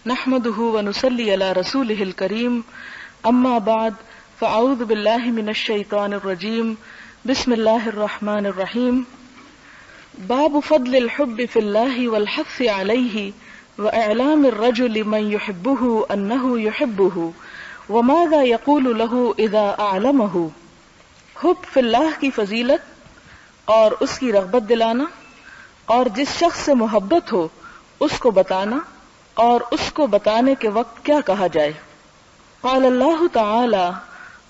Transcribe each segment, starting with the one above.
نحمده ونصلي على رسوله الكريم اما بعد فاعوذ بالله من الشيطان الرجيم بسم الله الرحمن الرحيم باب فضل الحب في الله والحث عليه واعلام الرجل من يحبه انه يحبه وماذا يقول له اذا اعلمه. حب فی اللہ کی فضیلت اور اس کی رغبت دلانا اور جس شخص سے محبت ہو اس کو بتانا اور اس کو بتانے کے وقت کیا کہا جائے. قال اللہ تعالی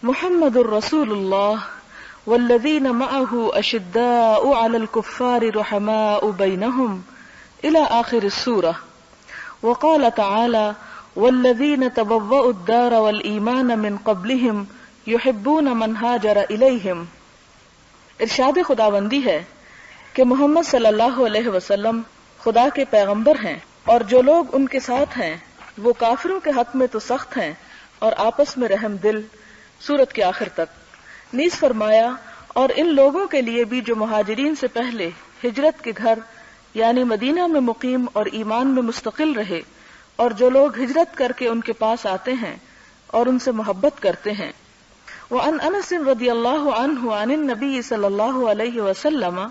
محمد الرسول اللہ والذین معه اشداء علی الکفار رحماء بینہم الى آخر السورہ. وقال تعالی والذین تبوؤوا الدار والایمان من قبلہم یحبون من ہاجر الیہم. ارشاد خداوندی ہے کہ محمد صلی اللہ علیہ وسلم خدا کے پیغمبر ہیں اور جو لوگ ان کے ساتھ ہیں وہ کافروں کے حق میں تو سخت ہیں اور آپس میں رحم دل. سورت کے آخر تک. نیز فرمایا اور ان لوگوں کے لیے بھی جو مہاجرین سے پہلے ہجرت کے گھر یعنی مدینہ میں مقیم اور ایمان میں مستقل رہے اور جو لوگ ہجرت کر کے ان کے پاس آتے ہیں اور ان سے محبت کرتے ہیں. وعن انس رضی اللہ عنہ عن النبی صلی اللہ علیہ وسلم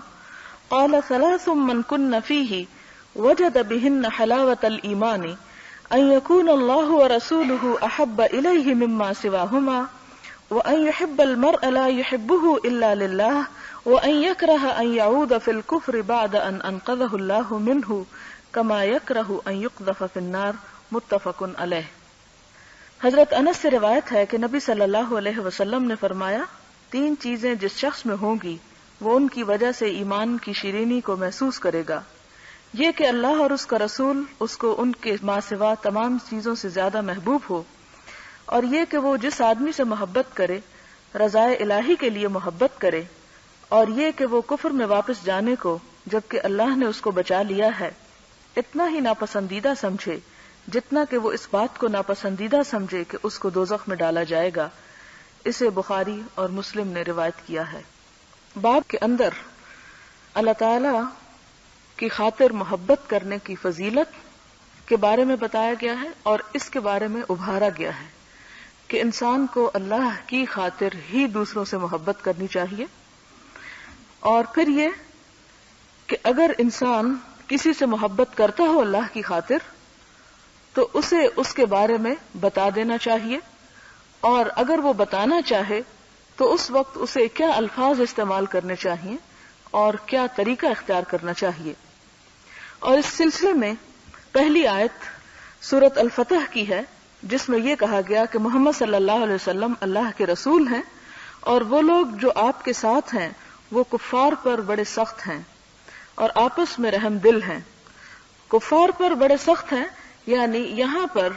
قال ثلاث من كن فيه وجد بهن حلاوة الإيمان أن يكون الله ورسوله أحب إليه مما سواهما وأن يحب المرء لا يحبه إلا لله وأن يكره أن يعود في الكفر بعد أن أنقذه الله منه كما يكره أن يقذف في النار. متفق علیہ. حضرت انس سے روایت ہے کہ نبی صلی اللہ علیہ وسلم نے فرمایا تین چیزیں جس شخص میں ہوں گی وہ ان کی وجہ سے ایمان کی شیرینی کو محسوس کرے گا. یہ کہ اللہ اور اس کا رسول اس کو ان کے ماں سوا تمام چیزوں سے زیادہ محبوب ہو، اور یہ کہ وہ جس آدمی سے محبت کرے رضائے الہی کے لیے محبت کرے، اور یہ کہ وہ کفر میں واپس جانے کو جبکہ اللہ نے اس کو بچا لیا ہے اتنا ہی ناپسندیدہ سمجھے جتنا کہ وہ اس بات کو ناپسندیدہ سمجھے کہ اس کو دوزخ میں ڈالا جائے گا. اسے بخاری اور مسلم نے روایت کیا ہے. باب کے اندر اللہ تعالی کی خاطر محبت کرنے کی فضیلت کے بارے میں بتایا گیا ہے اور اس کے بارے میں ابھارا گیا ہے کہ انسان کو اللہ کی خاطر ہی دوسروں سے محبت کرنی چاہیے. اور پھر یہ کہ اگر انسان کسی سے محبت کرتا ہو اللہ کی خاطر تو اسے اس کے بارے میں بتا دینا چاہیے، اور اگر وہ بتانا چاہے تو اس وقت اسے کیا الفاظ استعمال کرنے چاہیے اور کیا طریقہ اختیار کرنا چاہیے. اور اس سلسلے میں پہلی آیت سورت الفتح کی ہے جس میں یہ کہا گیا کہ محمد صلی اللہ علیہ وسلم اللہ کے رسول ہیں اور وہ لوگ جو آپ کے ساتھ ہیں وہ کفار پر بڑے سخت ہیں اور آپس میں رحم دل ہیں. کفار پر بڑے سخت ہیں یعنی یہاں پر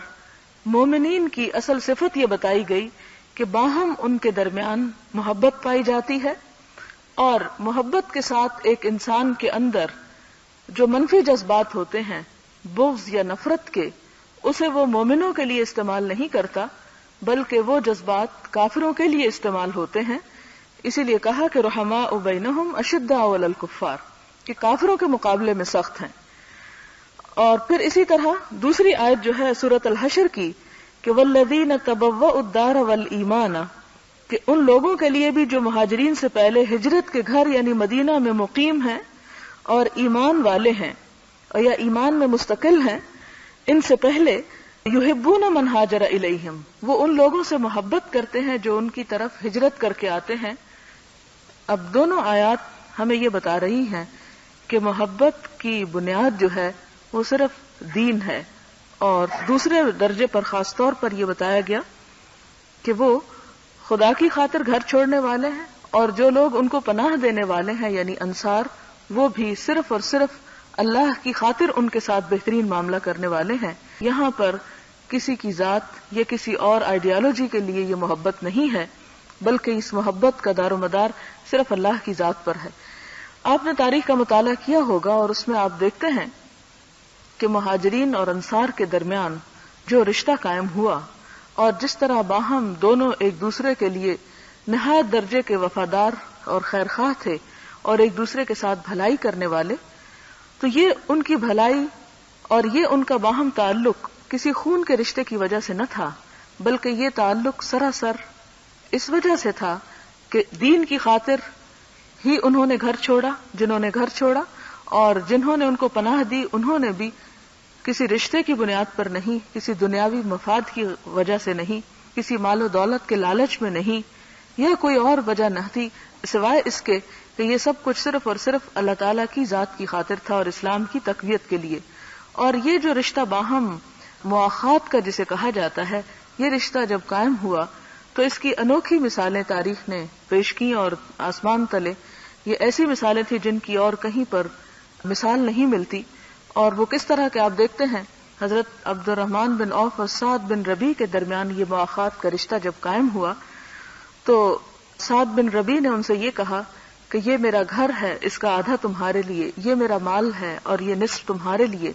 مومنین کی اصل صفت یہ بتائی گئی کہ باہم ان کے درمیان محبت پائی جاتی ہے، اور محبت کے ساتھ ایک انسان کے اندر جو منفی جذبات ہوتے ہیں بغض یا نفرت کے اسے وہ مومنوں کے لیے استعمال نہیں کرتا بلکہ وہ جذبات کافروں کے لیے استعمال ہوتے ہیں. اسی لیے کہا کہ رحماء بینہم اشداء علی الکفار کہ کافروں کے مقابلے میں سخت ہیں. اور پھر اسی طرح دوسری آیت جو ہے سورۃ الحشر کی کہ والذین تبوؤا الدار والایمان کہ ان لوگوں کے لیے بھی جو مہاجرین سے پہلے ہجرت کے گھر یعنی مدینہ میں مقیم ہیں اور ایمان والے ہیں یا ایمان میں مستقل ہیں ان سے پہلے یحبون من ہاجر الیہم وہ ان لوگوں سے محبت کرتے ہیں جو ان کی طرف ہجرت کر کے آتے ہیں. اب دونوں آیات ہمیں یہ بتا رہی ہیں کہ محبت کی بنیاد جو ہے وہ صرف دین ہے، اور دوسرے درجے پر خاص طور پر یہ بتایا گیا کہ وہ خدا کی خاطر گھر چھوڑنے والے ہیں، اور جو لوگ ان کو پناہ دینے والے ہیں یعنی انصار وہ بھی صرف اور صرف اللہ کی خاطر ان کے ساتھ بہترین معاملہ کرنے والے ہیں. یہاں پر کسی کی ذات یا کسی اور آئیڈیالوجی کے لیے یہ محبت نہیں ہے بلکہ اس محبت کا دار و مدار صرف اللہ کی ذات پر ہے. آپ نے تاریخ کا مطالعہ کیا ہوگا اور اس میں آپ دیکھتے ہیں کہ مہاجرین اور انصار کے درمیان جو رشتہ قائم ہوا اور جس طرح باہم دونوں ایک دوسرے کے لیے نہایت درجے کے وفادار اور خیرخواہ تھے اور ایک دوسرے کے ساتھ بھلائی کرنے والے، تو یہ ان کی بھلائی اور یہ ان کا باہم تعلق کسی خون کے رشتے کی وجہ سے نہ تھا، بلکہ یہ تعلق سراسر اس وجہ سے تھا کہ دین کی خاطر ہی انہوں نے گھر چھوڑا، جنہوں نے گھر چھوڑا، اور جنہوں نے ان کو پناہ دی انہوں نے بھی کسی رشتے کی بنیاد پر نہیں، کسی دنیاوی مفاد کی وجہ سے نہیں، کسی مال و دولت کے لالچ میں نہیں، یا کوئی اور وجہ نہ تھی سوائے اس کے کہ یہ سب کچھ صرف اور صرف اللہ تعالیٰ کی ذات کی خاطر تھا اور اسلام کی تقویت کے لیے۔ اور یہ جو رشتہ باہم مواخات کا جسے کہا جاتا ہے، یہ رشتہ جب قائم ہوا تو اس کی انوکھی مثالیں تاریخ نے پیش کی، اور آسمان تلے یہ ایسی مثالیں تھیں جن کی اور کہیں پر مثال نہیں ملتی۔ اور وہ کس طرح کہ آپ دیکھتے ہیں حضرت عبد الرحمن بن عوف اور سعد بن ربیع کے درمیان یہ مواخات کا رشتہ جب قائم ہوا تو سعد بن ربیع نے ان سے یہ کہا کہ یہ میرا گھر ہے، اس کا آدھا تمہارے لیے، یہ میرا مال ہے اور یہ نصف تمہارے لیے،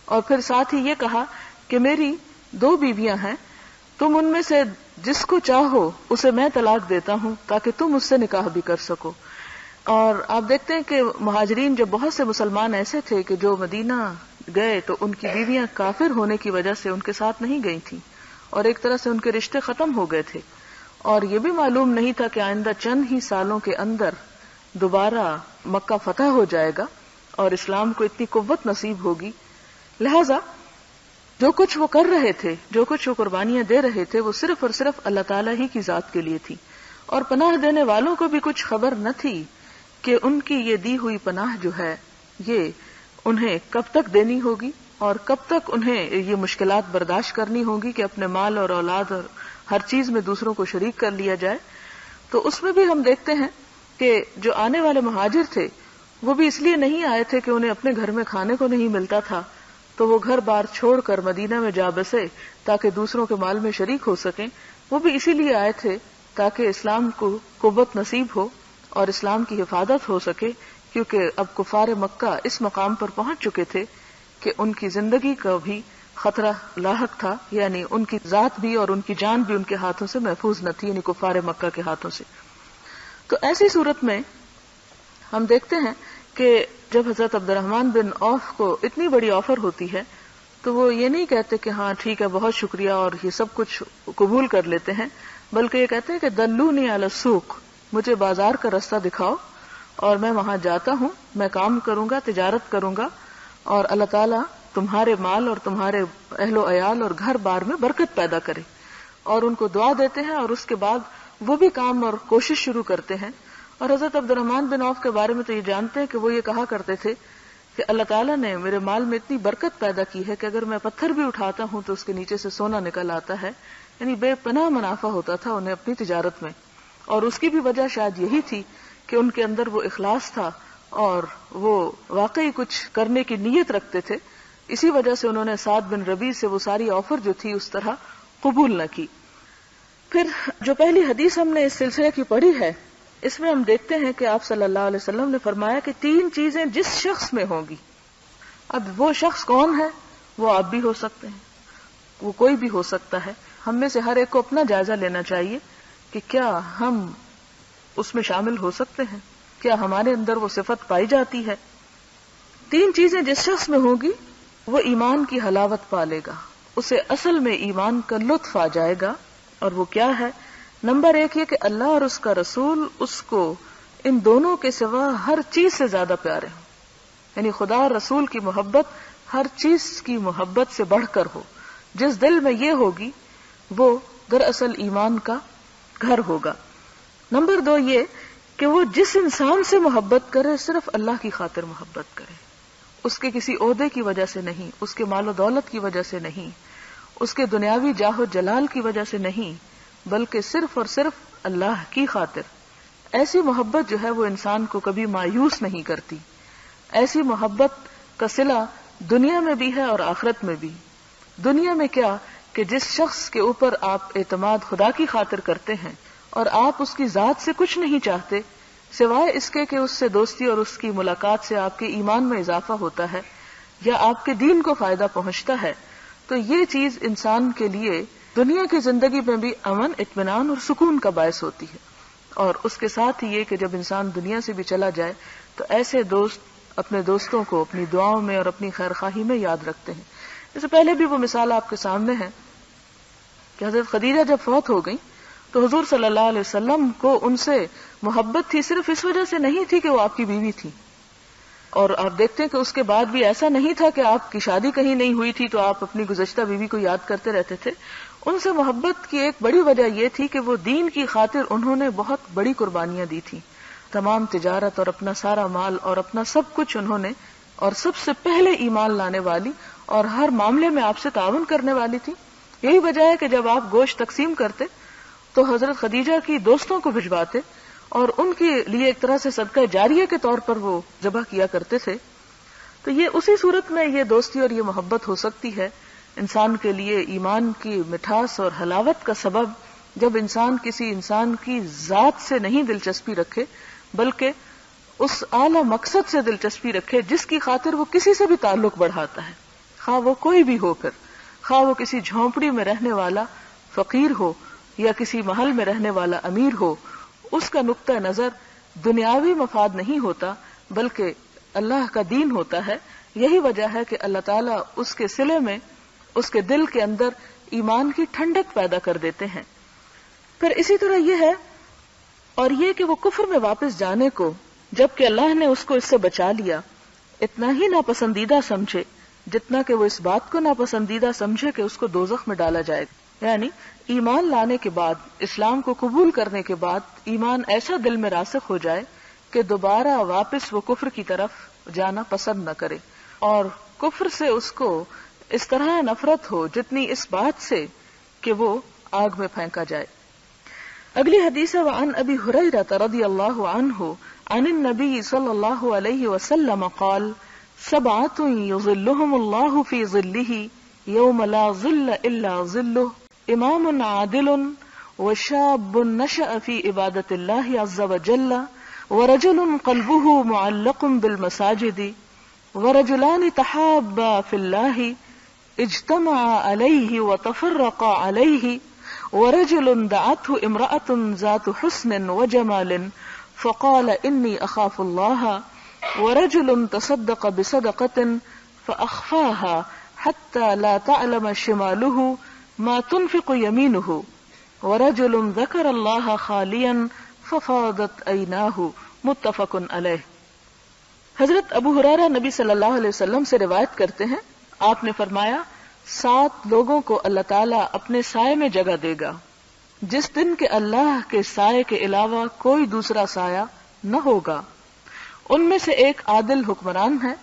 اور پھر ساتھ ہی یہ کہا کہ میری 2 بیویاں ہیں، تم ان میں سے جس کو چاہو اسے میں طلاق دیتا ہوں تاکہ تم اس سے نکاح بھی کر سکو۔ اور آپ دیکھتے ہیں کہ مہاجرین جب بہت سے مسلمان ایسے تھے کہ جو مدینہ گئے تو ان کی بیویاں کافر ہونے کی وجہ سے ان کے ساتھ نہیں گئی تھیں، اور ایک طرح سے ان کے رشتے ختم ہو گئے تھے، اور یہ بھی معلوم نہیں تھا کہ آئندہ چند ہی سالوں کے اندر دوبارہ مکہ فتح ہو جائے گا اور اسلام کو اتنی قوت نصیب ہوگی۔ لہذا جو کچھ وہ کر رہے تھے، جو کچھ وہ قربانیاں دے رہے تھے، وہ صرف اور صرف اللہ تعالیٰ ہی کی ذات کے لیے تھی، اور پناہ دینے والوں کو بھی کچھ خبر نہ تھی کہ ان کی یہ دی ہوئی پناہ جو ہے یہ انہیں کب تک دینی ہوگی اور کب تک انہیں یہ مشکلات برداشت کرنی ہوگی کہ اپنے مال اور اولاد اور ہر چیز میں دوسروں کو شریک کر لیا جائے۔ تو اس میں بھی ہم دیکھتے ہیں کہ جو آنے والے مہاجر تھے وہ بھی اس لیے نہیں آئے تھے کہ انہیں اپنے گھر میں کھانے کو نہیں ملتا تھا تو وہ گھر بار چھوڑ کر مدینہ میں جا بسے تاکہ دوسروں کے مال میں شریک ہو سکیں، وہ بھی اسی لیے آئے تھے تاکہ اسلام کو قوت نصیب ہو اور اسلام کی حفاظت ہو سکے، کیونکہ اب کفار مکہ اس مقام پر پہنچ چکے تھے کہ ان کی زندگی کا بھی خطرہ لاحق تھا، یعنی ان کی ذات بھی اور ان کی جان بھی ان کے ہاتھوں سے محفوظ نہ تھی، یعنی کفار مکہ کے ہاتھوں سے۔ تو ایسی صورت میں ہم دیکھتے ہیں کہ جب حضرت عبد الرحمن بن عوف کو اتنی بڑی آفر ہوتی ہے تو وہ یہ نہیں کہتے کہ ہاں ٹھیک ہے بہت شکریہ اور یہ سب کچھ قبول کر لیتے ہیں، بلکہ یہ کہتے ہیں کہ دلونی علی السوق، مجھے بازار کا رستہ دکھاؤ اور میں وہاں جاتا ہوں، میں کام کروں گا، تجارت کروں گا، اور اللہ تعالیٰ تمہارے مال اور تمہارے اہل و عیال اور گھر بار میں برکت پیدا کرے، اور ان کو دعا دیتے ہیں، اور اس کے بعد وہ بھی کام اور کوشش شروع کرتے ہیں۔ اور حضرت عبد الرحمن بن عوف کے بارے میں تو یہ جانتے ہیں کہ وہ یہ کہا کرتے تھے کہ اللہ تعالیٰ نے میرے مال میں اتنی برکت پیدا کی ہے کہ اگر میں پتھر بھی اٹھاتا ہوں تو اس کے نیچے سے سونا نکل آتا ہے، یعنی بے پناہ منافع ہوتا تھا انہیں اپنی تجارت میں، اور اس کی بھی وجہ شاید یہی تھی کہ ان کے اندر وہ اخلاص تھا اور وہ واقعی کچھ کرنے کی نیت رکھتے تھے، اسی وجہ سے انہوں نے سعد بن ربیع سے وہ ساری آفر جو تھی اس طرح قبول نہ کی۔ پھر جو پہلی حدیث ہم نے اس سلسلے کی پڑھی ہے اس میں ہم دیکھتے ہیں کہ آپ صلی اللہ علیہ وسلم نے فرمایا کہ 3 چیزیں جس شخص میں ہوں گی، اب وہ شخص کون ہے؟ وہ آپ بھی ہو سکتے ہیں، وہ کوئی بھی ہو سکتا ہے، ہم میں سے ہر ایک کو اپنا جائزہ لینا چاہیے کہ کیا ہم اس میں شامل ہو سکتے ہیں، کیا ہمارے اندر وہ صفت پائی جاتی ہے۔ 3 چیزیں جس شخص میں ہوں گی وہ ایمان کی حلاوت پالے گا، اسے اصل میں ایمان کا لطف آ جائے گا، اور وہ کیا ہے؟ نمبر 1 یہ کہ اللہ اور اس کا رسول اس کو ان دونوں کے سوا ہر چیز سے زیادہ پیارے ہوں، یعنی خدا اور رسول کی محبت ہر چیز کی محبت سے بڑھ کر ہو، جس دل میں یہ ہوگی وہ دراصل ایمان کا گھر ہوگا۔ نمبر 2 یہ کہ وہ جس انسان سے محبت کرے صرف اللہ کی خاطر محبت کرے، اس کے کسی عہدے کی وجہ سے نہیں، اس کے مال و دولت کی وجہ سے نہیں، اس کے دنیاوی جاہ و جلال کی وجہ سے نہیں، بلکہ صرف اور صرف اللہ کی خاطر۔ ایسی محبت جو ہے وہ انسان کو کبھی مایوس نہیں کرتی، ایسی محبت کا صلہ دنیا میں بھی ہے اور آخرت میں بھی۔ دنیا میں کیا کہ جس شخص کے اوپر آپ اعتماد خدا کی خاطر کرتے ہیں اور آپ اس کی ذات سے کچھ نہیں چاہتے سوائے اس کے کہ اس سے دوستی اور اس کی ملاقات سے آپ کے ایمان میں اضافہ ہوتا ہے یا آپ کے دین کو فائدہ پہنچتا ہے، تو یہ چیز انسان کے لیے دنیا کی زندگی میں بھی امن، اطمینان اور سکون کا باعث ہوتی ہے۔ اور اس کے ساتھ ہی یہ کہ جب انسان دنیا سے بھی چلا جائے تو ایسے دوست اپنے دوستوں کو اپنی دعاؤں میں اور اپنی خیر خواہی میں یاد رکھتے ہیں۔ اس سے پہلے بھی وہ مثال آپ کے سامنے ہے کہ حضرت خدیجہ جب فوت ہو گئی تو حضور صلی اللہ علیہ وسلم کو ان سے محبت تھی، صرف اس وجہ سے نہیں تھی کہ وہ آپ کی بیوی تھی. اور آپ دیکھتے ہیں کہ اس کے بعد بھی ایسا نہیں تھا کہ آپ کی شادی کہیں نہیں ہوئی تھی تو آپ اپنی گزشتہ بیوی کو یاد کرتے رہتے تھے. ان سے محبت کی ایک بڑی وجہ یہ تھی کہ وہ دین کی خاطر انہوں نے بہت بڑی قربانیاں دی تھی. تمام تجارت اور اپنا سارا مال اور اپنا سب کچھ انہوں نے، اور سب سے پہلے ایمان لانے والی اور ہر معاملے میں آپ سے تعاون کرنے والی تھی. یہی وجہ ہے کہ جب آپ گوشت تقسیم کرتے تو حضرت خدیجہ کی دوستوں کو بھجواتے اور ان کے لیے ایک طرح سے صدقہ جاریہ کے طور پر وہ ذبح کیا کرتے تھے. تو یہ اسی صورت میں یہ دوستی اور یہ محبت ہو سکتی ہے انسان کے لیے ایمان کی مٹھاس اور حلاوت کا سبب، جب انسان کسی انسان کی ذات سے نہیں دلچسپی رکھے بلکہ اس اعلی مقصد سے دلچسپی رکھے جس کی خاطر وہ کسی سے بھی تعلق بڑھاتا ہے، خواہ وہ کوئی بھی ہو، پھر خواہ وہ کسی جھونپڑی میں رہنے والا فقیر ہو یا کسی محل میں رہنے والا امیر ہو. اس کا نقطہ نظر دنیاوی مفاد نہیں ہوتا بلکہ اللہ کا دین ہوتا ہے. یہی وجہ ہے کہ اللہ تعالیٰ اس کے صلے میں اس کے دل کے اندر ایمان کی ٹھنڈک پیدا کر دیتے ہیں. پھر اسی طرح یہ ہے اور یہ کہ وہ کفر میں واپس جانے کو، جبکہ اللہ نے اس کو اس سے بچا لیا، اتنا ہی ناپسندیدہ سمجھے جتنا کہ وہ اس بات کو ناپسندیدہ سمجھے کہ اس کو دوزخ میں ڈالا جائے. یعنی ایمان لانے کے بعد، اسلام کو قبول کرنے کے بعد ایمان ایسا دل میں راسخ ہو جائے کہ دوبارہ واپس وہ کفر کی طرف جانا پسند نہ کرے، اور کفر سے اس کو اس طرح نفرت ہو جتنی اس بات سے کہ وہ آگ میں پھینکا جائے. اگلی حدیث ہے وعن ابی ہریرہ رضی اللہ عنہ عن النبی صلی اللہ علیہ وسلم قال سبعۃ یظلهم اللہ فی ظلہ یوم لا ظل الا ظلہ امام عادل وشاب نشأ فی عبادۃ اللہ عز وجل ورجل قلبه معلق بالمساجد ورجلان تحابا فی اللہ اجتمعا علیہ وتفرقا علیہ ورجل دعته امرأة ذات حسن وجمال فقال انی اخاف اللہ ورجل تصدق بصدقة فأخفاها حتى لا تعلم شماله ما تنفق يمينه ورجل ذكر الله خاليا ففاضت عيناه متفق علیہ. حضرت ابو ہریرہ نبی صلی اللہ علیہ وسلم سے روایت کرتے ہیں، آپ نے فرمایا 7 لوگوں کو اللہ تعالیٰ اپنے سائے میں جگہ دے گا جس دن کے اللہ کے سائے کے علاوہ کوئی دوسرا سایہ نہ ہوگا. ان میں سے ایک عادل حکمران ہے،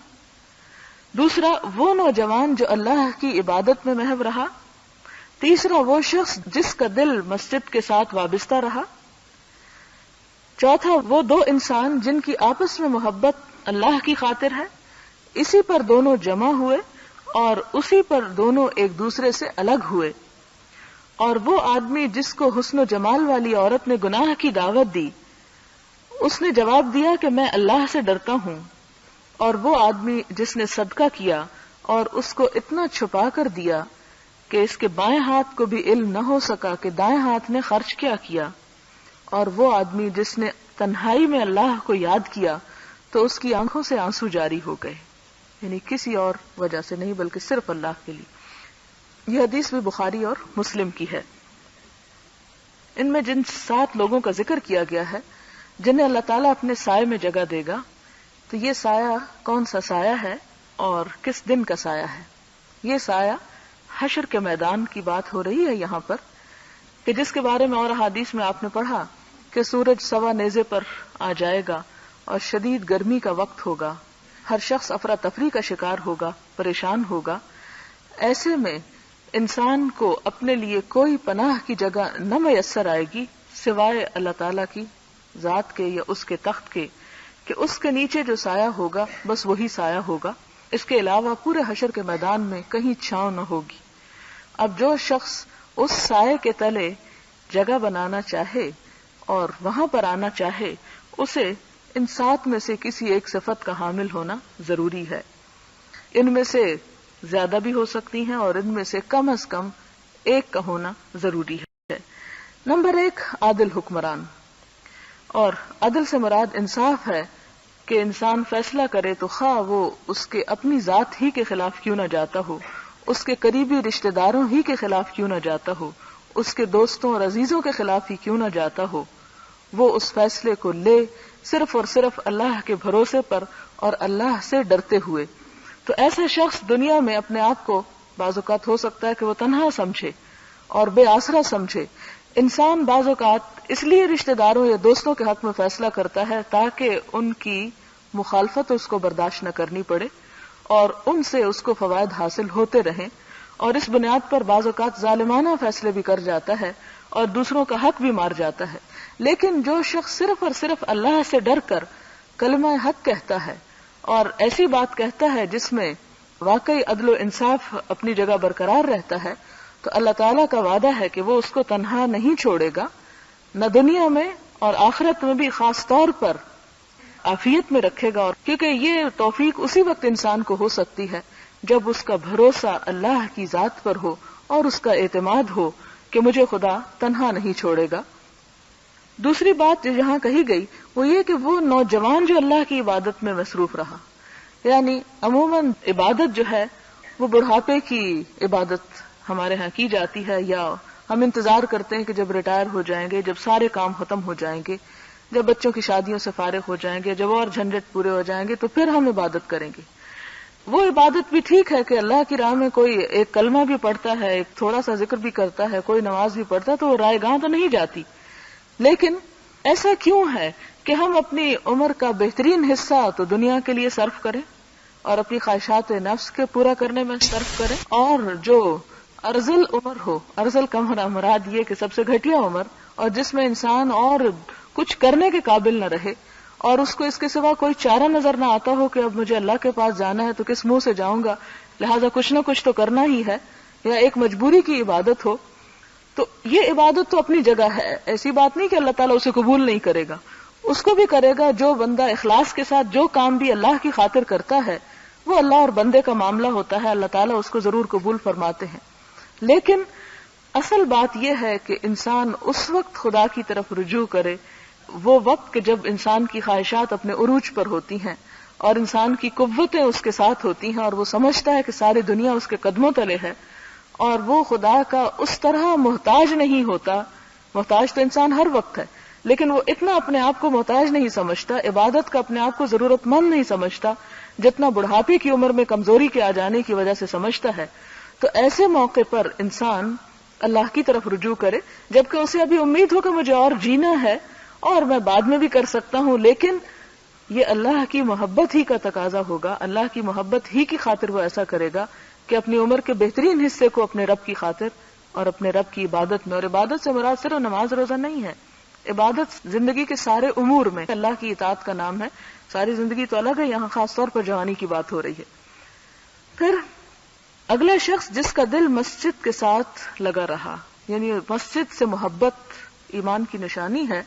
دوسرا وہ نوجوان جو اللہ کی عبادت میں محو رہا، تیسرا وہ شخص جس کا دل مسجد کے ساتھ وابستہ رہا، چوتھا وہ 2 انسان جن کی آپس میں محبت اللہ کی خاطر ہے، اسی پر دونوں جمع ہوئے اور اسی پر دونوں ایک دوسرے سے الگ ہوئے، اور وہ آدمی جس کو حسن و جمال والی عورت نے گناہ کی دعوت دی، اس نے جواب دیا کہ میں اللہ سے ڈرتا ہوں، اور وہ آدمی جس نے صدقہ کیا اور اس کو اتنا چھپا کر دیا کہ اس کے بائیں ہاتھ کو بھی علم نہ ہو سکا کہ دائیں ہاتھ نے خرچ کیا، اور وہ آدمی جس نے تنہائی میں اللہ کو یاد کیا تو اس کی آنکھوں سے آنسو جاری ہو گئے، یعنی کسی اور وجہ سے نہیں بلکہ صرف اللہ کے لیے. یہ حدیث بھی بخاری اور مسلم کی ہے. ان میں جن 7 لوگوں کا ذکر کیا گیا ہے جنہیں اللہ تعالیٰ اپنے سائے میں جگہ دے گا، تو یہ سایہ کون سا سایہ ہے اور کس دن کا سایہ ہے؟ یہ سایہ حشر کے میدان کی بات ہو رہی ہے یہاں پر، کہ جس کے بارے میں اور حدیث میں آپ نے پڑھا کہ سورج سوا نیزے پر آ جائے گا اور شدید گرمی کا وقت ہوگا، ہر شخص افراتفری کا شکار ہوگا، پریشان ہوگا. ایسے میں انسان کو اپنے لیے کوئی پناہ کی جگہ نہ میسر آئے گی سوائے اللہ تعالیٰ کی ذات کے یا اس کے تخت کے، کہ اس کے نیچے جو سایہ ہوگا بس وہی سایہ ہوگا، اس کے علاوہ پورے حشر کے میدان میں کہیں چھاؤں نہ ہوگی. اب جو شخص اس سائے کے تلے جگہ بنانا چاہے اور وہاں پر آنا چاہے، اسے ان 7 میں سے کسی ایک صفت کا حامل ہونا ضروری ہے. ان میں سے زیادہ بھی ہو سکتی ہیں اور ان میں سے کم از کم ایک کا ہونا ضروری ہے. نمبر 1 عادل حکمران، اور عدل سے مراد انصاف ہے کہ انسان فیصلہ کرے تو خواہ وہ اس کے اپنی ذات ہی کے خلاف کیوں نہ جاتا ہو، اس کے قریبی رشتہ داروں ہی کے خلاف کیوں نہ جاتا ہو، اس کے دوستوں اور عزیزوں کے خلاف ہی کیوں نہ جاتا ہو، وہ اس فیصلے کو لے صرف اور صرف اللہ کے بھروسے پر اور اللہ سے ڈرتے ہوئے۔ تو ایسا شخص دنیا میں اپنے آپ کو بعض اوقات ہو سکتا ہے کہ وہ تنہا سمجھے اور بے آسرا سمجھے۔ انسان بعض اوقات اس لیے رشتہ داروں یا دوستوں کے حق میں فیصلہ کرتا ہے تاکہ ان کی مخالفت اس کو برداشت نہ کرنی پڑے اور ان سے اس کو فوائد حاصل ہوتے رہیں، اور اس بنیاد پر بعض اوقات ظالمانہ فیصلے بھی کر جاتا ہے اور دوسروں کا حق بھی مار جاتا ہے۔ لیکن جو شخص صرف اور صرف اللہ سے ڈر کر کلمہ حق کہتا ہے اور ایسی بات کہتا ہے جس میں واقعی عدل و انصاف اپنی جگہ برقرار رہتا ہے، تو اللہ تعالیٰ کا وعدہ ہے کہ وہ اس کو تنہا نہیں چھوڑے گا، نہ دنیا میں اور آخرت میں بھی خاص طور پر عافیت میں رکھے گا، اور کیونکہ یہ توفیق اسی وقت انسان کو ہو سکتی ہے جب اس کا بھروسہ اللہ کی ذات پر ہو اور اس کا اعتماد ہو کہ مجھے خدا تنہا نہیں چھوڑے گا۔ دوسری بات جو یہاں کہی گئی وہ یہ کہ وہ نوجوان جو اللہ کی عبادت میں مصروف رہا، یعنی عموماً عبادت جو ہے وہ بڑھاپے کی عبادت ہمارے ہاں کی جاتی ہے، یا ہم انتظار کرتے ہیں کہ جب ریٹائر ہو جائیں گے، جب سارے کام ختم ہو جائیں گے، جب بچوں کی شادیوں سے فارغ ہو جائیں گے، جب اور جھنجٹ پورے ہو جائیں گے تو پھر ہم عبادت کریں گے۔ وہ عبادت بھی ٹھیک ہے کہ اللہ کی راہ میں کوئی ایک کلمہ بھی پڑھتا ہے، ایک تھوڑا سا ذکر بھی کرتا ہے، کوئی نماز بھی پڑھتا ہے، تو وہ رائے گاہ تو نہیں جاتی۔ لیکن ایسا کیوں ہے کہ ہم اپنی عمر کا بہترین حصہ تو دنیا کے لیے صرف کریں اور اپنی خواہشات نفس کے پورا کرنے میں صرف کریں، اور جو ارذل عمر ہو، ارذل کا مراد یہ کہ سب سے گھٹیا عمر، اور جس میں انسان اور کچھ کرنے کے قابل نہ رہے اور اس کو اس کے سوا کوئی چارہ نظر نہ آتا ہو کہ اب مجھے اللہ کے پاس جانا ہے تو کس منہ سے جاؤں گا، لہذا کچھ نہ کچھ تو کرنا ہی ہے، یا ایک مجبوری کی عبادت ہو، تو یہ عبادت تو اپنی جگہ ہے، ایسی بات نہیں کہ اللہ تعالیٰ اسے قبول نہیں کرے گا، اس کو بھی کرے گا۔ جو بندہ اخلاص کے ساتھ جو کام بھی اللہ کی خاطر کرتا ہے وہ اللہ اور بندے کا معاملہ ہوتا ہے، اللہ تعالیٰ اس کو ضرور قبول فرماتے ہیں۔ لیکن اصل بات یہ ہے کہ انسان اس وقت خدا کی طرف رجوع کرے، وہ وقت کہ جب انسان کی خواہشات اپنے عروج پر ہوتی ہیں اور انسان کی قوتیں اس کے ساتھ ہوتی ہیں اور وہ سمجھتا ہے کہ ساری دنیا اس کے قدموں تلے ہے، اور وہ خدا کا اس طرح محتاج نہیں ہوتا۔ محتاج تو انسان ہر وقت ہے، لیکن وہ اتنا اپنے آپ کو محتاج نہیں سمجھتا، عبادت کا اپنے آپ کو ضرورت مند نہیں سمجھتا جتنا بڑھاپے کی عمر میں کمزوری کے آ جانے کی وجہ سے سمجھتا ہے۔ تو ایسے موقع پر انسان اللہ کی طرف رجوع کرے، جبکہ اسے ابھی امید ہو کہ مجھے اور جینا ہے اور میں بعد میں بھی کر سکتا ہوں، لیکن یہ اللہ کی محبت ہی کا تقاضا ہوگا، اللہ کی محبت ہی کی خاطر وہ ایسا کرے گا کہ اپنی عمر کے بہترین حصے کو اپنے رب کی خاطر اور اپنے رب کی عبادت میں، اور عبادت سے مراد صرف نماز روزہ نہیں ہے، عبادت زندگی کے سارے امور میں اللہ کی اطاعت کا نام ہے۔ ساری زندگی تو الگ ہے، یہاں خاص طور پر جوانی کی بات ہو رہی ہے۔ پھر اگلا شخص جس کا دل مسجد کے ساتھ لگا رہا، یعنی مسجد سے محبت ایمان کی نشانی ہے،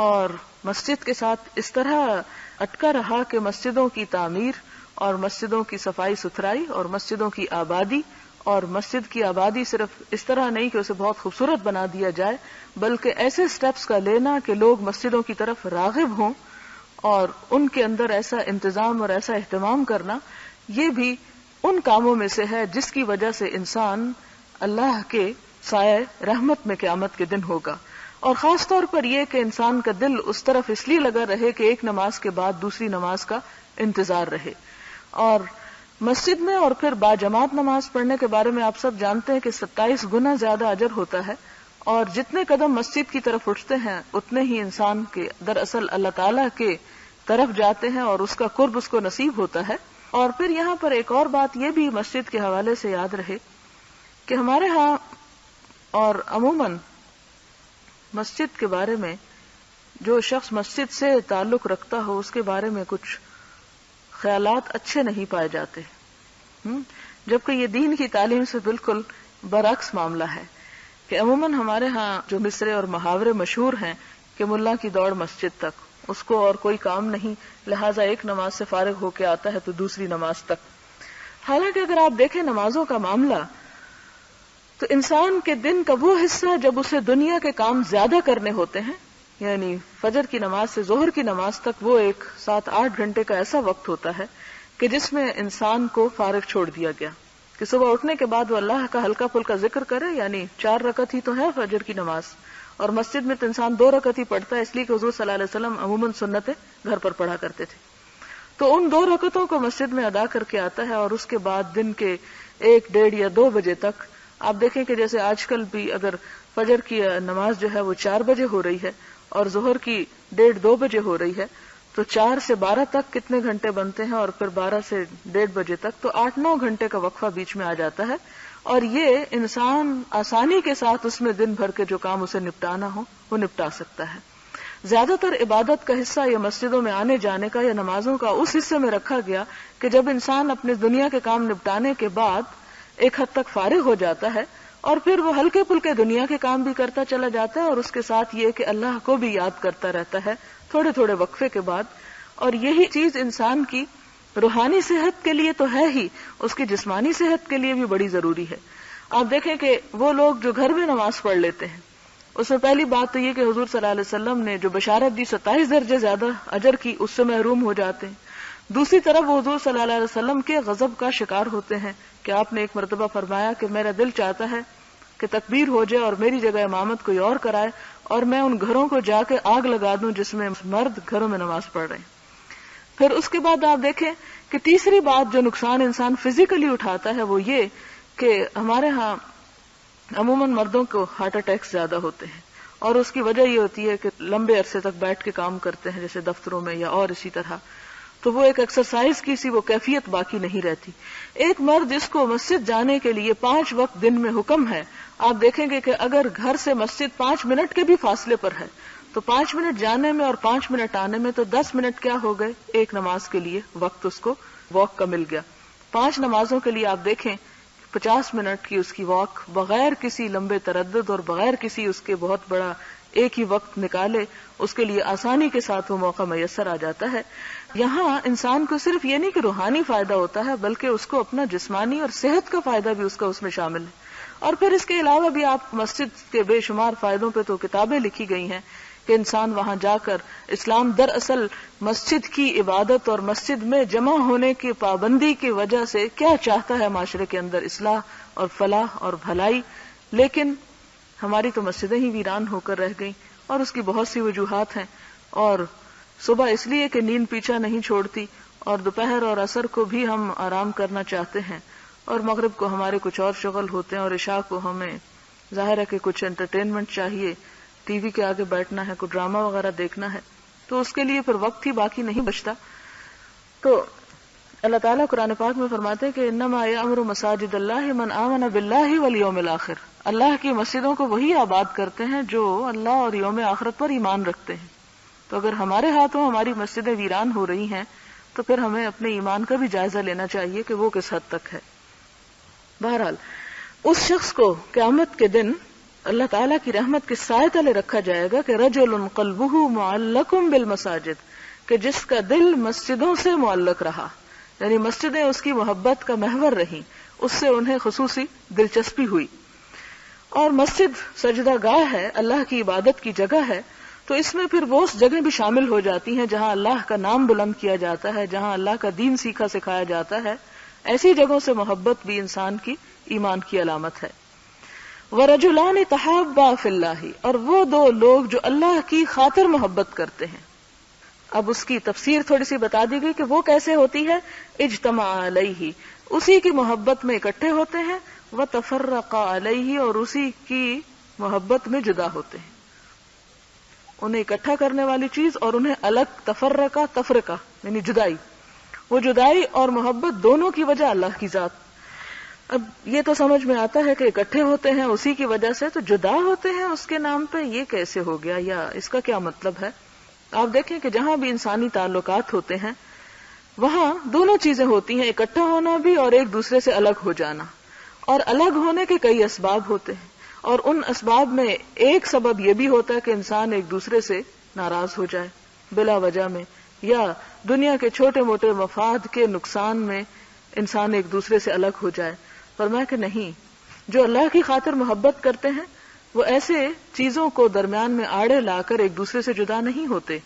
اور مسجد کے ساتھ اس طرح اٹکا رہا کہ مسجدوں کی تعمیر اور مسجدوں کی صفائی ستھرائی اور مسجدوں کی آبادی، اور مسجد کی آبادی صرف اس طرح نہیں کہ اسے بہت خوبصورت بنا دیا جائے، بلکہ ایسے سٹیپس کا لینا کہ لوگ مسجدوں کی طرف راغب ہوں اور ان کے اندر ایسا انتظام اور ایسا اہتمام کرنا، یہ بھی ان کاموں میں سے ہے جس کی وجہ سے انسان اللہ کے سائے رحمت میں قیامت کے دن ہوگا۔ اور خاص طور پر یہ کہ انسان کا دل اس طرف اس لیے لگا رہے کہ ایک نماز کے بعد دوسری نماز کا انتظار رہے، اور مسجد میں اور پھر باجماعت نماز پڑھنے کے بارے میں آپ سب جانتے ہیں کہ 27 گنا زیادہ اجر ہوتا ہے، اور جتنے قدم مسجد کی طرف اٹھتے ہیں اتنے ہی انسان کے دراصل اللہ تعالیٰ کے طرف جاتے ہیں اور اس کا قرب اس کو نصیب ہوتا ہے۔ اور پھر یہاں پر ایک اور بات یہ بھی مسجد کے حوالے سے یاد رہے کہ ہمارے ہاں اور عموماً مسجد کے بارے میں جو شخص مسجد سے تعلق رکھتا ہو اس کے بارے میں کچھ خیالات اچھے نہیں پائے جاتے، جبکہ یہ دین کی تعلیم سے بالکل برعکس معاملہ ہے کہ عموماً ہمارے ہاں جو مصرے اور محاورے مشہور ہیں کہ ملا کی دوڑ مسجد تک، اس کو اور کوئی کام نہیں، لہٰذا ایک نماز سے فارغ ہو کے آتا ہے تو دوسری نماز تک۔ حالانکہ اگر آپ دیکھیں نمازوں کا معاملہ تو انسان کے دن کا وہ حصہ جب اسے دنیا کے کام زیادہ کرنے ہوتے ہیں، یعنی فجر کی نماز سے ظہر کی نماز تک وہ ایک 7-8 گھنٹے کا ایسا وقت ہوتا ہے کہ جس میں انسان کو فارغ چھوڑ دیا گیا، کہ صبح اٹھنے کے بعد وہ اللہ کا ہلکا پھلکا ذکر کرے، یعنی 4 رکعت ہی تو ہے فجر کی نماز، اور مسجد میں تو انسان 2 رکعت ہی پڑھتا ہے، اس لیے کہ حضور صلی اللہ علیہ وسلم عموماً سنتیں گھر پر پڑھا کرتے تھے. تو ان 2 رکعتوں کو مسجد میں ادا کر کے آتا ہے، اور اس کے بعد دن کے 1، 1:30 یا 2 بجے تک آپ دیکھیں کہ جیسے آج کل بھی اگر فجر کی نماز جو ہے وہ 4 بجے ہو رہی ہے اور ظہر کی 1:30 2 بجے ہو رہی ہے، تو 4 سے 12 تک کتنے گھنٹے بنتے ہیں، اور پھر 12 سے 1:30 بجے تک تو 8-9 گھنٹے کا وقفہ بیچ میں آ جاتا ہے. اور یہ انسان آسانی کے ساتھ اس میں دن بھر کے جو کام اسے نپٹانا ہو وہ نپٹا سکتا ہے. زیادہ تر عبادت کا حصہ یہ مسجدوں میں آنے جانے کا یا نمازوں کا اس حصے میں رکھا گیا کہ جب انسان اپنے دنیا کے کام نپٹانے کے بعد ایک حد تک فارغ ہو جاتا ہے، اور پھر وہ ہلکے پھلکے دنیا کے کام بھی کرتا چلا جاتا ہے، اور اس کے ساتھ یہ کہ اللہ کو بھی یاد کرتا رہتا ہے تھوڑے تھوڑے وقفے کے بعد. اور یہی چیز انسان کی روحانی صحت کے لیے تو ہے ہی، اس کی جسمانی صحت کے لیے بھی بڑی ضروری ہے. آپ دیکھیں کہ وہ لوگ جو گھر میں نماز پڑھ لیتے ہیں، اس میں پہلی بات تو یہ کہ حضور صلی اللہ علیہ وسلم نے جو بشارت دی 27 درجے زیادہ اجر کی، اس سے محروم ہو جاتے ہیں. دوسری طرف وہ حضور صلی اللہ علیہ وسلم کے غضب کا شکار ہوتے ہیں کہ آپ نے ایک مرتبہ فرمایا کہ میرا دل چاہتا ہے کہ تکبیر ہو جائے اور میری جگہ امامت کوئی اور کرائے، اور میں ان گھروں کو جا کے آگ لگا دوں جس میں مرد گھروں میں نماز پڑھ رہے ہیں. پھر اس کے بعد آپ دیکھیں کہ تیسری بات جو نقصان انسان فزیکلی اٹھاتا ہے وہ یہ کہ ہمارے ہاں عموماً مردوں کو ہارٹ اٹیکس زیادہ ہوتے ہیں، اور اس کی وجہ یہ ہوتی ہے کہ لمبے عرصے تک بیٹھ کے کام کرتے ہیں جیسے دفتروں میں یا اور اسی طرح، تو وہ ایک ایکسرسائز کی سی وہ کیفیت باقی نہیں رہتی. ایک مرد جس کو مسجد جانے کے لیے 5 وقت دن میں حکم ہے، آپ دیکھیں گے کہ اگر گھر سے مسجد 5 منٹ کے بھی فاصلے پر ہے تو 5 منٹ جانے میں اور 5 منٹ آنے میں تو 10 منٹ کیا ہو گئے، ایک نماز کے لیے وقت اس کو واک کا مل گیا. 5 نمازوں کے لیے آپ دیکھیں 50 منٹ کی اس کی واک بغیر کسی لمبے تردد اور بغیر کسی اس کے بہت بڑا ایک ہی وقت نکالے، اس کے لیے آسانی کے ساتھ وہ موقع میسر آ جاتا ہے. یہاں انسان کو صرف یہ نہیں کہ روحانی فائدہ ہوتا ہے بلکہ اس کو اپنا جسمانی اور صحت کا فائدہ بھی اس میں شامل ہے. اور پھر اس کے علاوہ بھی آپ مسجد کے بے شمار فائدوں پہ تو کتابیں لکھی گئی ہیں کہ انسان وہاں جا کر اسلام دراصل مسجد کی عبادت اور مسجد میں جمع ہونے کی پابندی کی وجہ سے کیا چاہتا ہے معاشرے کے اندر اصلاح اور فلاح اور بھلائی. لیکن ہماری تو مسجدیں ہی ویران ہو کر رہ گئیں، اور اس کی بہت سی وجوہات ہیں. اور صبح اس لیے کہ نیند پیچھا نہیں چھوڑتی، اور دوپہر اور عصر کو بھی ہم آرام کرنا چاہتے ہیں، اور مغرب کو ہمارے کچھ اور شغل ہوتے ہیں، اور عشاء کو ہمیں ظاہر ہے کہ کچھ انٹرٹینمنٹ چاہیے، ٹی وی کے آگے بیٹھنا ہے، کوئی ڈرامہ وغیرہ دیکھنا ہے، تو اس کے لیے پھر وقت ہی باقی نہیں بچتا. تو اللہ تعالیٰ قرآن پاک میں فرماتے ہیں کہ انما یأمر مساجد اللہ من آمن باللہ والیوم الآخر، اللہ کی مسجدوں کو وہی آباد کرتے ہیں جو اللہ اور یوم آخرت پر ایمان رکھتے ہیں. تو اگر ہمارے ہاتھوں ہماری مسجدیں ویران ہو رہی ہیں تو پھر ہمیں اپنے ایمان کا بھی جائزہ لینا چاہیے کہ وہ کس حد تک ہے. بہرحال اس شخص کو قیامت کے دن اللہ تعالیٰ کی رحمت کے سائے تلے رکھا جائے گا کہ رجل قلبہ معلق بالمساجد، کہ جس کا دل مسجدوں سے معلق رہا، یعنی مسجدیں اس کی محبت کا محور رہیں، اس سے انہیں خصوصی دلچسپی ہوئی. اور مسجد سجدہ گاہ ہے، اللہ کی عبادت کی جگہ ہے، تو اس میں پھر وہ جگہیں بھی شامل ہو جاتی ہیں جہاں اللہ کا نام بلند کیا جاتا ہے، جہاں اللہ کا دین سیکھا سکھایا جاتا ہے. ایسی جگہوں سے محبت بھی انسان کی ایمان کی علامت ہے. وَرَجُلَانِ تَحَابَّا فِي اللَّهِ، اور وہ 2 لوگ جو اللہ کی خاطر محبت کرتے ہیں. اب اس کی تفسیر تھوڑی سی بتا دی گئی کہ وہ کیسے ہوتی ہے. اجتمع علیہ، اسی کی محبت میں اکٹھے ہوتے ہیں، وَتَفَرَّقَ علیہ، اور اسی کی محبت میں جدا ہوتے ہیں. انہیں اکٹھا کرنے والی چیز اور انہیں الگ، تفرقہ یعنی جدائی، وہ جدائی اور محبت دونوں کی وجہ اللہ کی ذات. اب یہ تو سمجھ میں آتا ہے کہ اکٹھے ہوتے ہیں اسی کی وجہ سے، تو جدا ہوتے ہیں اس کے نام پہ یہ کیسے ہو گیا، یا اس کا کیا مطلب ہے. آپ دیکھیں کہ جہاں بھی انسانی تعلقات ہوتے ہیں وہاں دونوں چیزیں ہوتی ہیں، اکٹھا ہونا بھی اور ایک دوسرے سے الگ ہو جانا. اور الگ ہونے کے کئی اسباب ہوتے ہیں، اور ان اسباب میں ایک سبب یہ بھی ہوتا ہے کہ انسان ایک دوسرے سے ناراض ہو جائے بلا وجہ میں، یا دنیا کے چھوٹے موٹے مفاد کے نقصان میں انسان ایک دوسرے سے الگ ہو جائے. فرمایا کہ نہیں، جو اللہ کی خاطر محبت کرتے ہیں وہ ایسے چیزوں کو درمیان میں آڑے لا کر ایک دوسرے سے جدا نہیں ہوتے،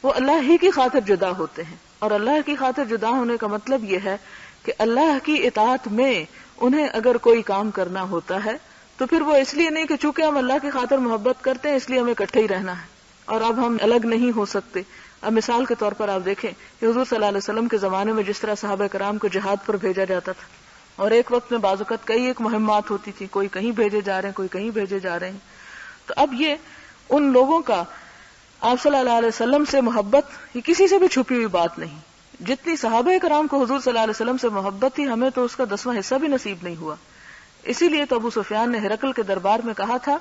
وہ اللہ ہی کی خاطر جدا ہوتے ہیں. اور اللہ کی خاطر جدا ہونے کا مطلب یہ ہے کہ اللہ کی اطاعت میں انہیں اگر کوئی کام کرنا ہوتا ہے تو پھر وہ اس لیے نہیں کہ چونکہ ہم اللہ کی خاطر محبت کرتے ہیں اس لیے ہمیں اکٹھے ہی رہنا ہے اور اب ہم الگ نہیں ہو سکتے. اب مثال کے طور پر آپ دیکھیں کہ حضور صلی اللہ علیہ وسلم کے زمانے میں جس طرح صحابہ کرام کو جہاد پر بھیجا جاتا تھا اور ایک وقت میں بعض اوقات کئی ایک مہمات ہوتی تھی, کوئی کہیں بھیجے جا رہے ہیں, کوئی کہیں بھیجے جا رہے ہیں, تو اب یہ ان لوگوں کا آپ صلی اللہ علیہ وسلم سے محبت یہ کسی سے بھی چھپی ہوئی بات نہیں. جتنی صحابہ کرام کو حضور صلی اللہ علیہ وسلم سے محبت تھی ہمیں تو اس کا 10واں حصہ بھی نصیب نہیں ہوا. اسی لیے تو ابو سفیان نے ہرقل کے دربار میں کہا تھا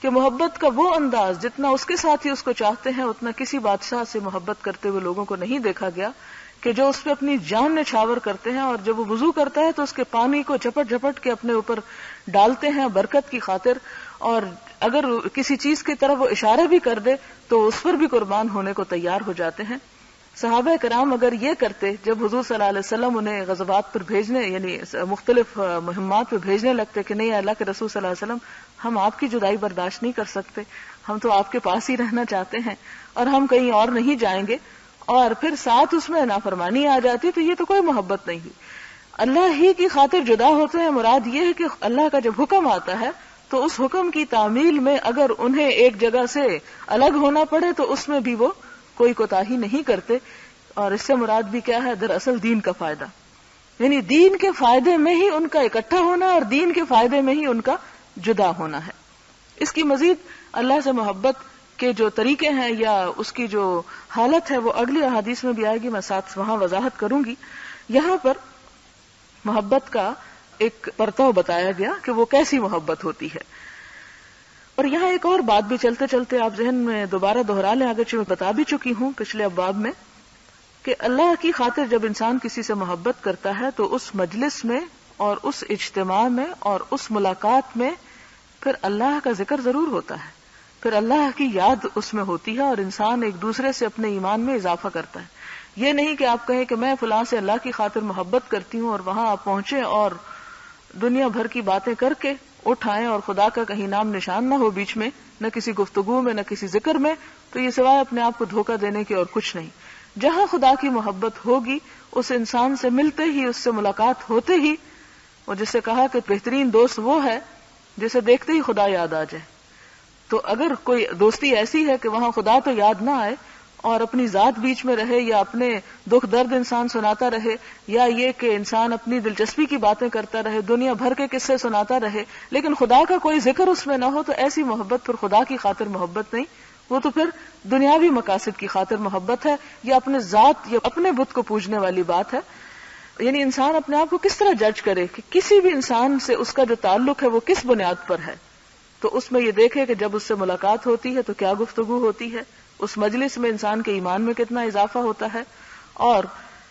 کہ محبت کا وہ انداز جتنا اس کے ساتھ ہی اس کو چاہتے ہیں اتنا کسی بادشاہ سے محبت کرتے ہوئے لوگوں کو نہیں دیکھا گیا, کہ جو اس پہ اپنی جان نچھاور کرتے ہیں اور جب وہ وضو کرتا ہے تو اس کے پانی کو جھپٹ جھپٹ کے اپنے اوپر ڈالتے ہیں برکت کی خاطر, اور اگر کسی چیز کی طرف وہ اشارہ بھی کر دے تو اس پر بھی قربان ہونے کو تیار ہو جاتے ہیں. صحابہ کرام اگر یہ کرتے جب حضور صلی اللہ علیہ وسلم انہیں غزوات پر بھیجنے یعنی مختلف مہمات پہ بھیجنے لگتے کہ نہیں اللہ کے رسول صلی اللہ علیہ وسلم ہم آپ کی جدائی برداشت نہیں کر سکتے, ہم تو آپ کے پاس ہی رہنا چاہتے ہیں اور ہم کہیں اور نہیں جائیں گے, اور پھر ساتھ اس میں نافرمانی آ جاتی تو یہ تو کوئی محبت نہیں ہوئی. اللہ ہی کی خاطر جدا ہوتے ہیں مراد یہ ہے کہ اللہ کا جب حکم آتا ہے تو اس حکم کی تعمیل میں اگر انہیں ایک جگہ سے الگ ہونا پڑے تو اس میں بھی وہ کوئی کوتاہی نہیں کرتے. اور اس سے مراد بھی کیا ہے, دراصل دین کا فائدہ, یعنی دین کے فائدے میں ہی ان کا اکٹھا ہونا اور دین کے فائدے میں ہی ان کا جدا ہونا ہے. اس کی مزید اللہ سے محبت کے جو طریقے ہیں یا اس کی جو حالت ہے وہ اگلی احادیث میں بھی آئے گی, میں ساتھ وہاں وضاحت کروں گی. یہاں پر محبت کا ایک پرتو بتایا گیا کہ وہ کیسی محبت ہوتی ہے. اور یہاں ایک اور بات بھی چلتے چلتے آپ ذہن میں دوبارہ دہرا لیں, اگرچہ میں بتا بھی چکی ہوں پچھلے ابواب میں, کہ اللہ کی خاطر جب انسان کسی سے محبت کرتا ہے تو اس مجلس میں اور اس اجتماع میں اور اس ملاقات میں پھر اللہ کا ذکر ضرور ہوتا ہے, پھر اللہ کی یاد اس میں ہوتی ہے اور انسان ایک دوسرے سے اپنے ایمان میں اضافہ کرتا ہے. یہ نہیں کہ آپ کہیں کہ میں فلاں سے اللہ کی خاطر محبت کرتی ہوں اور وہاں آپ پہنچے اور دنیا بھر کی باتیں کر کے اٹھائیں اور خدا کا کہیں نام نشان نہ ہو بیچ میں, نہ کسی گفتگو میں نہ کسی ذکر میں, تو یہ سوائے اپنے آپ کو دھوکہ دینے کے اور کچھ نہیں. جہاں خدا کی محبت ہوگی اس انسان سے ملتے ہی, اس سے ملاقات ہوتے ہی, اور جس سے کہا کہ بہترین دوست وہ ہے جسے دیکھتے ہی خدا یاد آ جائے. تو اگر کوئی دوستی ایسی ہے کہ وہاں خدا تو یاد نہ آئے اور اپنی ذات بیچ میں رہے یا اپنے دکھ درد انسان سناتا رہے, یا یہ کہ انسان اپنی دلچسپی کی باتیں کرتا رہے, دنیا بھر کے قصے سناتا رہے, لیکن خدا کا کوئی ذکر اس میں نہ ہو, تو ایسی محبت پھر خدا کی خاطر محبت نہیں, وہ تو پھر دنیاوی مقاصد کی خاطر محبت ہے, یا اپنے ذات یا اپنے بت کو پوجنے والی بات ہے. یعنی انسان اپنے آپ کو کس طرح جج کرے کہ کسی بھی انسان سے اس کا جو تعلق ہے وہ کس بنیاد پر ہے, تو اس میں یہ دیکھے کہ جب اس سے ملاقات ہوتی ہے تو کیا گفتگو ہوتی ہے, اس مجلس میں انسان کے ایمان میں کتنا اضافہ ہوتا ہے اور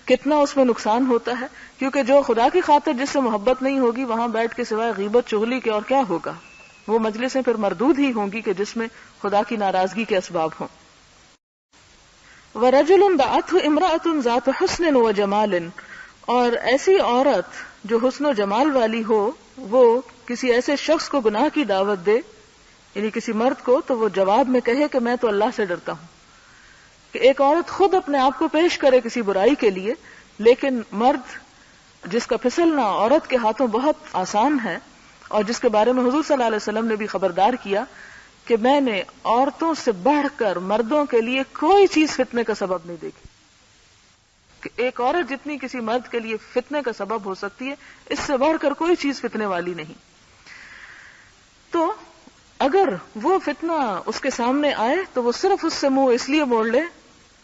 کتنا اس میں نقصان ہوتا ہے. کیونکہ جو خدا کی خاطر جس سے محبت نہیں ہوگی وہاں بیٹھ کے سوائے غیبت چغلی کے اور کیا ہوگا, وہ مجلسیں پھر مردود ہی ہوں گی کہ جس میں خدا کی ناراضگی کے اسباب ہوں. وَرَجُلٌ دَعَتْهُ امْرَأَةٌ ذَاتُ حُسْنٍ وَجَمَالٍ, اور ایسی عورت جو حسن و جمال والی ہو وہ کسی ایسے شخص کو گناہ کی دعوت دے, یعنی کسی مرد کو, تو وہ جواب میں کہے کہ میں تو اللہ سے ڈرتا ہوں. کہ ایک عورت خود اپنے آپ کو پیش کرے کسی برائی کے لیے, لیکن مرد جس کا پھسلنا عورت کے ہاتھوں بہت آسان ہے, اور جس کے بارے میں حضور صلی اللہ علیہ وسلم نے بھی خبردار کیا کہ میں نے عورتوں سے بڑھ کر مردوں کے لیے کوئی چیز فتنے کا سبب نہیں دیکھی. کہ ایک عورت جتنی کسی مرد کے لیے فتنے کا سبب ہو سکتی ہے, اس سے بڑھ کر کوئی چیز فتنے والی نہیں. تو اگر وہ فتنہ اس کے سامنے آئے تو وہ صرف اس سے منہ اس لیے موڑ لے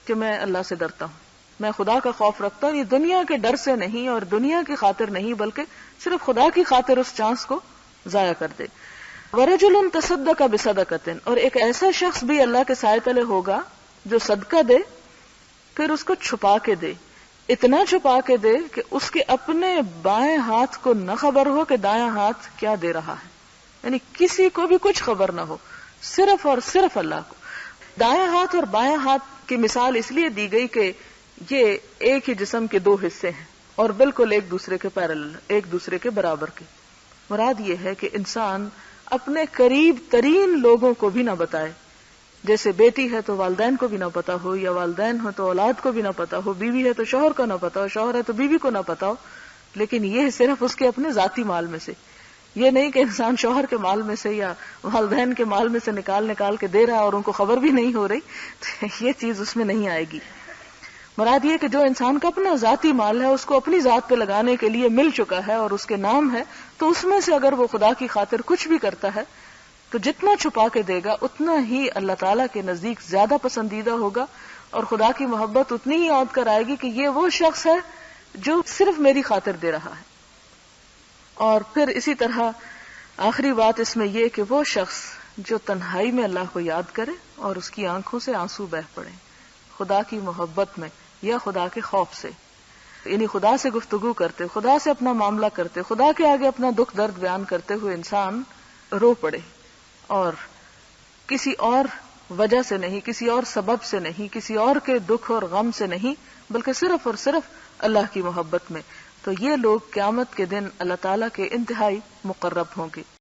کہ میں اللہ سے ڈرتا ہوں, میں خدا کا خوف رکھتا ہوں, یہ دنیا کے ڈر سے نہیں اور دنیا کی خاطر نہیں بلکہ صرف خدا کی خاطر اس چانس کو ضائع کر دے. وَرَجُلٌ تَصَدَّقَ بِصَدَقَةٍ, اور ایک ایسا شخص بھی اللہ کے سائے تلے ہوگا جو صدقہ دے پھر اس کو چھپا کے دے, اتنا چھپا کے دے کہ اس کے اپنے بائیں ہاتھ کو نہ خبر ہو کہ دایاں ہاتھ کیا دے رہا ہے, یعنی کسی کو بھی کچھ خبر نہ ہو, صرف اور صرف اللہ کو. دایاں ہاتھ اور بائیں ہاتھ کی مثال اس لیے دی گئی کہ یہ ایک ہی جسم کے دو حصے ہیں اور بالکل ایک دوسرے کے پیرلل, ایک دوسرے کے برابر کے. مراد یہ ہے کہ انسان اپنے قریب ترین لوگوں کو بھی نہ بتائے جیسے بیٹی ہے تو والدین کو بھی نہ پتا ہو، یا والدین ہو تو اولاد کو بھی نہ پتا ہو، بیوی ہے تو شوہر کو نہ پتا ہو، شوہر ہے تو بیوی کو نہ پتا ہو، لیکن یہ صرف اس کے اپنے ذاتی مال میں سے، یہ نہیں کہ انسان شوہر کے مال میں سے یا والدین کے مال میں سے نکال کے دے رہا ہے اور ان کو خبر بھی نہیں ہو رہی، تو یہ چیز اس میں نہیں آئے گی۔ مراد یہ کہ جو انسان کا اپنا ذاتی مال ہے اس کو اپنی ذات پہ لگانے کے لیے مل چکا ہے اور اس کے نام ہے، تو اس میں سے اگر وہ خدا کی خاطر کچھ بھی کرتا ہے تو جتنا چھپا کے دے گا اتنا ہی اللہ تعالیٰ کے نزدیک زیادہ پسندیدہ ہوگا، اور خدا کی محبت اتنی ہی یاد کر آئے گی کہ یہ وہ شخص ہے جو صرف میری خاطر دے رہا ہے۔ اور پھر اسی طرح آخری بات اس میں یہ کہ وہ شخص جو تنہائی میں اللہ کو یاد کرے اور اس کی آنکھوں سے آنسو بہہ پڑے خدا کی محبت میں یا خدا کے خوف سے، یعنی خدا سے گفتگو کرتے، خدا سے اپنا معاملہ کرتے، خدا کے آگے اپنا دکھ درد بیان کرتے ہوئے انسان رو پڑے، اور کسی اور وجہ سے نہیں، کسی اور سبب سے نہیں، کسی اور کے دکھ اور غم سے نہیں، بلکہ صرف اور صرف اللہ کی محبت میں، تو یہ لوگ قیامت کے دن اللہ تعالیٰ کے انتہائی مقرب ہوں گے۔